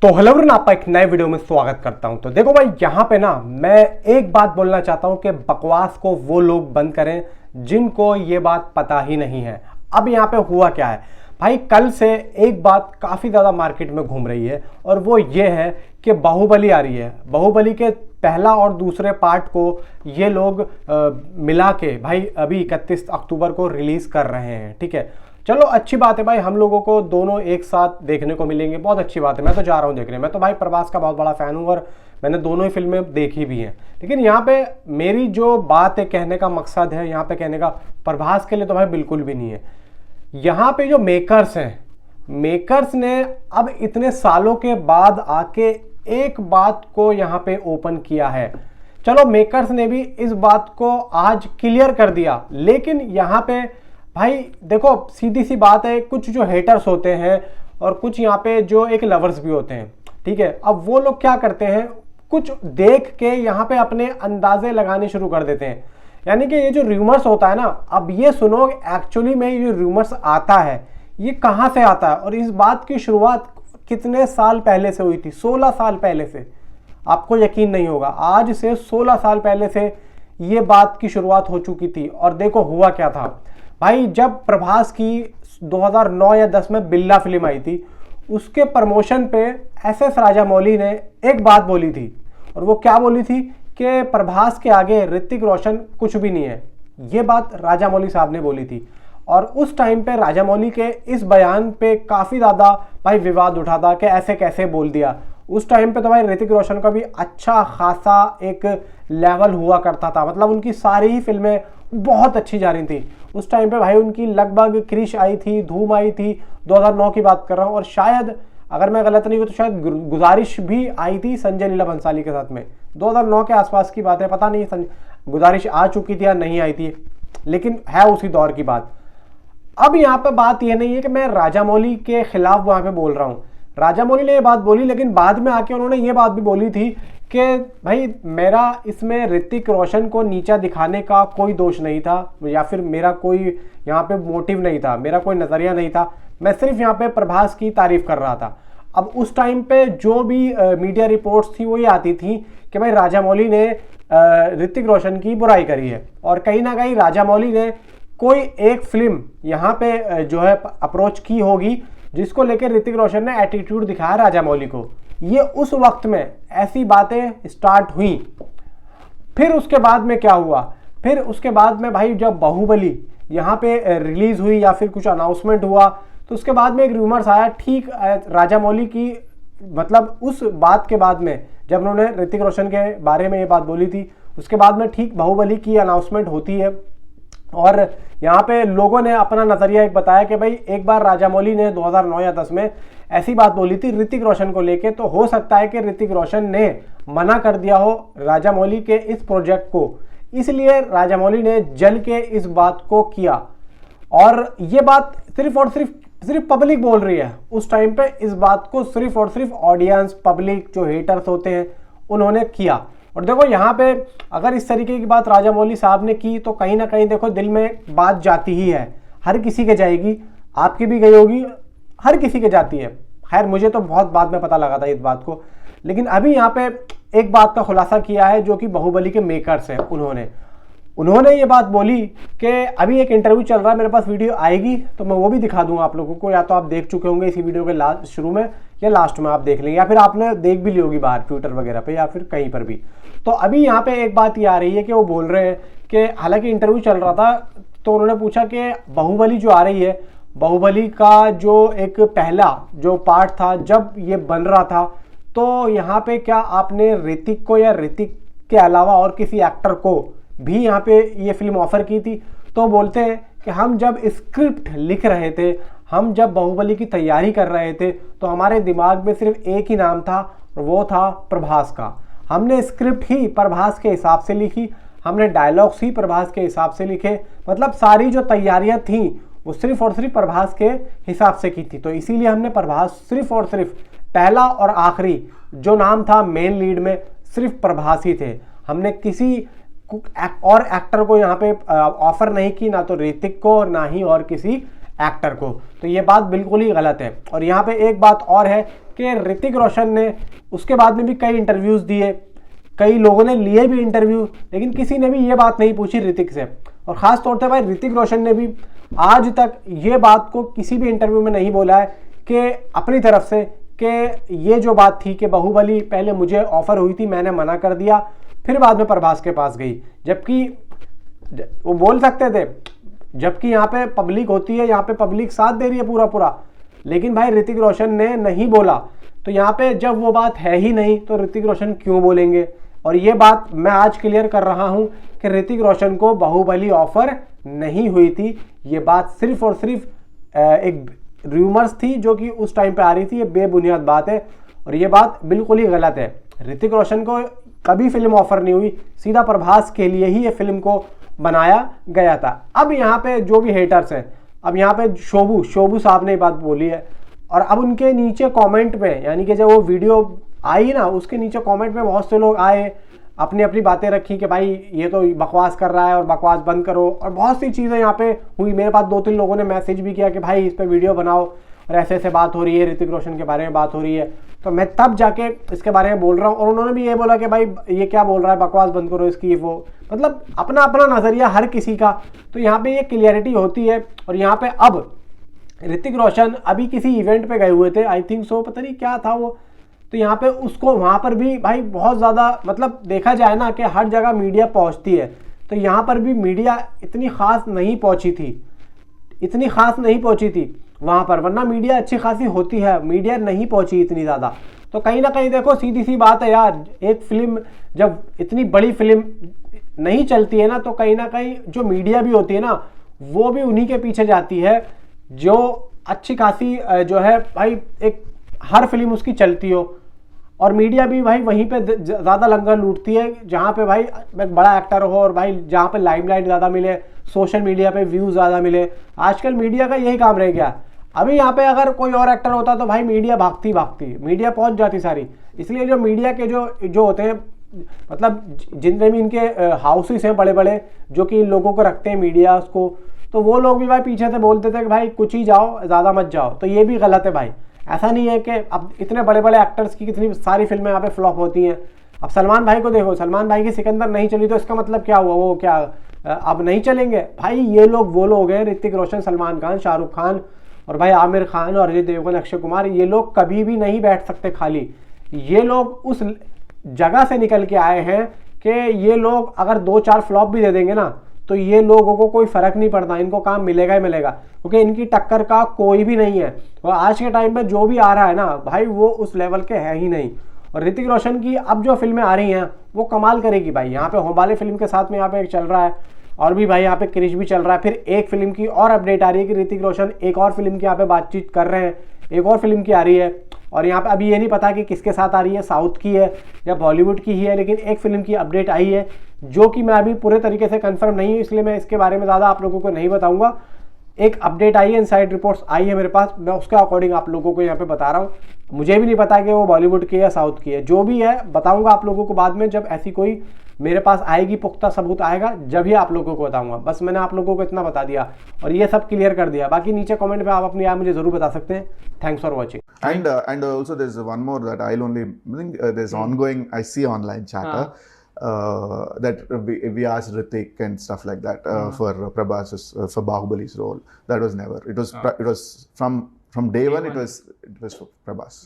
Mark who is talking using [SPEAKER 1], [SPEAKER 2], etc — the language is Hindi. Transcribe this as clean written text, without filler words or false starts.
[SPEAKER 1] तो हेलो एवरीवन, आपका एक नए वीडियो में स्वागत करता हूं। तो देखो भाई, यहाँ पे ना मैं एक बात बोलना चाहता हूं कि बकवास को वो लोग बंद करें जिनको ये बात पता ही नहीं है। अब यहाँ पे हुआ क्या है भाई, कल से एक बात काफ़ी ज़्यादा मार्केट में घूम रही है और वो ये है कि बाहुबली आ रही है। बाहुबली के पहला और दूसरे पार्ट को ये लोग मिला के भाई अभी 31 अक्टूबर को रिलीज़ कर रहे हैं। ठीक है, चलो अच्छी बात है भाई, हम लोगों को दोनों एक साथ देखने को मिलेंगे, बहुत अच्छी बात है। मैं तो जा रहा हूँ देखने, मैं तो भाई प्रभास का बहुत बड़ा फ़ैन हूँ और मैंने दोनों ही फिल्में देखी भी हैं। लेकिन यहाँ पे मेरी जो बात है, कहने का मकसद है यहाँ पे कहने का, प्रभास के लिए तो भाई बिल्कुल भी नहीं है। यहाँ पे जो मेकर्स हैं, मेकर्स ने अब इतने सालों के बाद आके एक बात को यहाँ पे ओपन किया है। चलो मेकर्स ने भी इस बात को आज क्लियर कर दिया, लेकिन यहाँ पे भाई देखो सीधी सी बात है, कुछ जो हेटर्स होते हैं और कुछ यहाँ पे जो एक लवर्स भी होते हैं, ठीक है। अब वो लोग क्या करते हैं, कुछ देख के यहाँ पे अपने अंदाजे लगाने शुरू कर देते हैं। यानी कि ये जो रूमर्स होता है ना, अब ये सुनो एक्चुअली में ये रूमर्स आता है ये कहाँ से आता है और इस बात की शुरुआत कितने साल पहले से हुई थी। 16 साल पहले से, आपको यकीन नहीं होगा, आज से 16 साल पहले से ये बात की शुरुआत हो चुकी थी। और देखो हुआ क्या था भाई, जब प्रभास की 2009 या 10 में बिल्ला फिल्म आई थी, उसके प्रमोशन पे एस.एस. राजामौली ने एक बात बोली थी। और वो क्या बोली थी कि प्रभास के आगे ऋतिक रोशन कुछ भी नहीं है। ये बात राजामौली साहब ने बोली थी और उस टाइम पे राजामौली के इस बयान पे काफ़ी ज़्यादा भाई विवाद उठा था कि ऐसे कैसे बोल दिया। उस टाइम पे तो भाई ऋतिक रोशन का भी अच्छा खासा एक लेवल हुआ करता था, मतलब उनकी सारी ही फिल्में बहुत अच्छी जा रही थी उस टाइम पे भाई। उनकी लगभग क्रिश आई थी, धूम आई थी, 2009 की बात कर रहा हूँ, और शायद अगर मैं गलत नहीं हूँ तो शायद गुजारिश भी आई थी संजय लीला भंसाली के साथ में। 2009 के आसपास की बात है, पता नहीं गुजारिश आ चुकी थी या नहीं आई थी, लेकिन है उसी दौर की बात। अब यहाँ पे बात यह नहीं है कि मैं राजामौली के खिलाफ वहाँ पे बोल रहा हूँ। राजामौली ने ये बात बोली, लेकिन बाद में आके उन्होंने ये बात भी बोली थी कि भाई मेरा इसमें ऋतिक रोशन को नीचा दिखाने का कोई दोष नहीं था, या फिर मेरा कोई यहाँ पे मोटिव नहीं था, मेरा कोई नज़रिया नहीं था, मैं सिर्फ यहाँ पे प्रभास की तारीफ कर रहा था। अब उस टाइम पे जो भी मीडिया रिपोर्ट्स थी वो ये आती थी कि भाई राजामौली ने ऋतिक रोशन की बुराई करी है, और कहीं ना कहीं राजामौली ने कोई एक फिल्म यहाँ पे जो है अप्रोच की होगी जिसको लेकर ऋतिक रोशन ने एटीट्यूड दिखाया राजामौली को। ये उस वक्त में ऐसी बातें स्टार्ट हुई। फिर उसके बाद में क्या हुआ, फिर उसके बाद में भाई जब बाहुबली यहाँ पे रिलीज हुई या फिर कुछ अनाउंसमेंट हुआ, तो उसके बाद में एक रूमर्स आया ठीक राजामौली की, मतलब उस बात के बाद में जब उन्होंने ऋतिक रोशन के बारे में ये बात बोली थी, उसके बाद में ठीक बाहुबली की अनाउंसमेंट होती है और यहाँ पे लोगों ने अपना नज़रिया एक बताया कि भाई एक बार राजामौली ने 2009 या 10 में ऐसी बात बोली थी ऋतिक रोशन को लेके, तो हो सकता है कि ऋतिक रोशन ने मना कर दिया हो राजामौली के इस प्रोजेक्ट को, इसलिए राजामौली ने जल के इस बात को किया। और ये बात सिर्फ और सिर्फ पब्लिक बोल रही है। उस टाइम पे इस बात को सिर्फ और सिर्फ ऑडियंस, पब्लिक, जो हेटर्स होते हैं उन्होंने किया। और देखो यहाँ पे अगर इस तरीके की बात राजामौली साहब ने की तो कहीं ना कहीं देखो दिल में बात जाती ही है, हर किसी के जाएगी, आपकी भी गई होगी, हर किसी के जाती है। खैर मुझे तो बहुत बाद में पता लगा था इस बात को, लेकिन अभी यहाँ पे एक बात का खुलासा किया है जो कि बाहुबली के मेकर्स हैं, उन्होंने ये बात बोली कि अभी एक इंटरव्यू चल रहा है, मेरे पास वीडियो आएगी तो मैं वो भी दिखा दूंगा आप लोगों को, या तो आप देख चुके होंगे इसी वीडियो के लास्ट शुरू में या लास्ट में आप देख लेंगे, या फिर आपने देख भी ली होगी बाहर ट्विटर वगैरह पे या फिर कहीं पर भी। तो अभी यहाँ पे एक बात ये आ रही है कि वो बोल रहे हैं कि हालांकि इंटरव्यू चल रहा था तो उन्होंने पूछा कि बाहुबली जो आ रही है, बाहुबली का जो एक पहला जो पार्ट था जब ये बन रहा था, तो यहाँ पे क्या आपने ऋतिक को या ऋतिक के अलावा और किसी एक्टर को भी यहाँ पे ये फिल्म ऑफर की थी? तो बोलते हैं कि हम जब स्क्रिप्ट लिख रहे थे, हम जब बाहुबली की तैयारी कर रहे थे, तो हमारे दिमाग में सिर्फ एक ही नाम था, वो था प्रभास का। हमने स्क्रिप्ट ही प्रभास के हिसाब से लिखी, हमने डायलॉग्स ही प्रभास के हिसाब से लिखे, मतलब सारी जो तैयारियां थी वो सिर्फ और सिर्फ प्रभास के हिसाब से की थी। तो इसीलिए हमने प्रभास सिर्फ और सिर्फ पहला और आखिरी जो नाम था मेन लीड में सिर्फ प्रभास ही थे। हमने किसी और एक्टर को यहाँ पे ऑफर नहीं की, ना तो ऋतिक को ना ही और किसी एक्टर को, तो ये बात बिल्कुल ही गलत है। और यहाँ पे एक बात और है कि ऋतिक रोशन ने उसके बाद में भी कई इंटरव्यूज़ दिए, कई लोगों ने लिए भी इंटरव्यू, लेकिन किसी ने भी ये बात नहीं पूछी ऋतिक से। और ख़ास तौर से भाई ऋतिक रोशन ने भी आज तक ये बात को किसी भी इंटरव्यू में नहीं बोला है कि अपनी तरफ से कि ये जो बात थी कि बाहुबली पहले मुझे ऑफ़र हुई थी, मैंने मना कर दिया, फिर बाद में प्रभास के पास गई, जबकि वो बोल सकते थे, जबकि यहाँ पे पब्लिक होती है, यहाँ पे पब्लिक साथ दे रही है पूरा पूरा। लेकिन भाई ऋतिक रोशन ने नहीं बोला, तो यहाँ पे जब वो बात है ही नहीं तो ऋतिक रोशन क्यों बोलेंगे। और ये बात मैं आज क्लियर कर रहा हूँ कि ऋतिक रोशन को बाहुबली ऑफर नहीं हुई थी, ये बात सिर्फ और सिर्फ एक रूमर्स थी जो कि उस टाइम पे आ रही थी। ये बेबुनियाद बात है और ये बात बिल्कुल ही गलत है। ऋतिक रोशन को कभी फिल्म ऑफर नहीं हुई, सीधा प्रभास के लिए ही ये फिल्म को बनाया गया था। अब यहाँ पे जो भी हेटर्स हैं, अब यहाँ पे शोभू साहब ने बात बोली है, और अब उनके नीचे कमेंट में, यानी कि जब वो वीडियो आई ना, उसके नीचे कमेंट में बहुत से लोग आए, अपनी अपनी बातें रखी कि भाई ये तो बकवास कर रहा है और बकवास बंद करो, और बहुत सी चीज़ें यहाँ पे हुई। मेरे पास 2-3 लोगों ने मैसेज भी किया कि भाई इस पर वीडियो बनाओ और ऐसे ऐसे बात हो रही है, ऋतिक रोशन के बारे में बात हो रही है, तो मैं तब जाके इसके बारे में बोल रहा हूँ। और उन्होंने भी ये बोला कि भाई ये क्या बोल रहा है, बकवास बंद करो इसकी, वो मतलब अपना अपना नज़रिया हर किसी का। तो यहाँ पे ये क्लियरिटी होती है। और यहाँ पे अब ऋतिक रोशन अभी किसी इवेंट पे गए हुए थे, आई थिंक सो, पता नहीं क्या था वो, तो यहाँ पे उसको वहाँ पर भी भाई बहुत ज़्यादा, मतलब देखा जाए ना कि हर जगह मीडिया पहुँचती है, तो यहाँ पर भी मीडिया इतनी ख़ास नहीं पहुँची थी वहाँ पर, वरना मीडिया अच्छी खासी होती है, मीडिया नहीं पहुँची इतनी ज़्यादा। तो कहीं ना कहीं देखो, सीधी सी बात है यार, एक फिल्म जब इतनी बड़ी फिल्म नहीं चलती है ना, तो कहीं ना कहीं जो मीडिया भी होती है ना, वो भी उन्हीं के पीछे जाती है जो अच्छी खासी जो है भाई, एक हर फिल्म उसकी चलती हो, और मीडिया भी भाई वहीं पे ज़्यादा लंगर लूटती है जहाँ पे भाई एक बड़ा एक्टर हो और भाई जहाँ पे लाइमलाइट ज़्यादा मिले, सोशल मीडिया पे व्यूज़ ज़्यादा मिले। आजकल मीडिया का यही काम रह गया। अभी यहाँ पे अगर कोई और एक्टर होता तो भाई मीडिया भागती मीडिया पहुँच जाती सारी। इसलिए जो मीडिया के जो होते हैं, मतलब जितने भी इनके हाउसेस हैं बड़े बड़े जो कि इन लोगों को रखते हैं मीडिया उसको, तो वो लोग भी भाई पीछे से बोलते थे कि भाई कुछ ही जाओ, ज़्यादा मत जाओ। तो ये भी गलत है भाई। ऐसा नहीं है कि अब इतने बड़े बड़े एक्टर्स की कितनी सारी फिल्में यहाँ पे फ्लॉप होती हैं। अब सलमान भाई को देखो, सलमान भाई की सिकंदर नहीं चली तो इसका मतलब क्या हुआ, वो क्या अब नहीं चलेंगे भाई? ये लोग वो लोग हैं, ऋतिक रोशन, सलमान खान, शाहरुख खान और भाई आमिर खान और अजय देवगन, अक्षय कुमार, ये लोग कभी भी नहीं बैठ सकते खाली। ये लोग उस जगह से निकल के आए हैं कि ये लोग अगर 2-4 फ्लॉप भी दे देंगे ना, तो ये लोगों को कोई फर्क नहीं पड़ता, इनको काम मिलेगा ही मिलेगा, क्योंकि इनकी टक्कर का कोई भी नहीं है। और आज के टाइम पे जो भी आ रहा है ना भाई, वो उस लेवल के है ही नहीं। और ऋतिक रोशन की अब जो फिल्में आ रही हैं वो कमाल करेगी भाई। यहाँ पे होमबाले फिल्म के साथ में यहाँ पे एक चल रहा है, और भी भाई यहाँ पे क्रिश भी चल रहा है। फिर एक फिल्म की और अपडेट आ रही है कि ऋतिक रोशन एक और फिल्म की यहाँ पे बातचीत कर रहे हैं, एक और फिल्म की आ रही है। और यहाँ पे अभी ये नहीं पता कि किसके साथ आ रही है, साउथ की है या बॉलीवुड की ही है, लेकिन एक फिल्म की अपडेट आई है जो कि मैं अभी पूरे तरीके से कंफर्म नहीं हूँ, इसलिए मैं इसके बारे में ज़्यादा आप लोगों को नहीं बताऊँगा। एक अपडेट आई है, इनसाइड रिपोर्ट्स आई है मेरे पास, मैं उसके अकॉर्डिंग आप लोगों को यहाँ पे बता रहा हूँ। मुझे भी नहीं पता कि वो बॉलीवुड की है या साउथ की है, जो भी है बताऊँगा आप लोगों को बाद में, जब ऐसी कोई मेरे पास आएगी, पुख्ता सबूत आएगा, जब ही आप लोगों को बताऊंगा। बस मैंने आप लोगों को इतना बता दिया और ये सब क्लियर कर दिया। बाकी नीचे कमेंट में आप अपनी राय मुझे जरूर बता सकते हैं। Thanks for watching.
[SPEAKER 2] And also there's one more that I'll only think there's ongoing, I see online chatter that we asked Hrithik and stuff like that for Prabhas's for Bahubali's role. That was never. It was from day one. It was for Prabhas.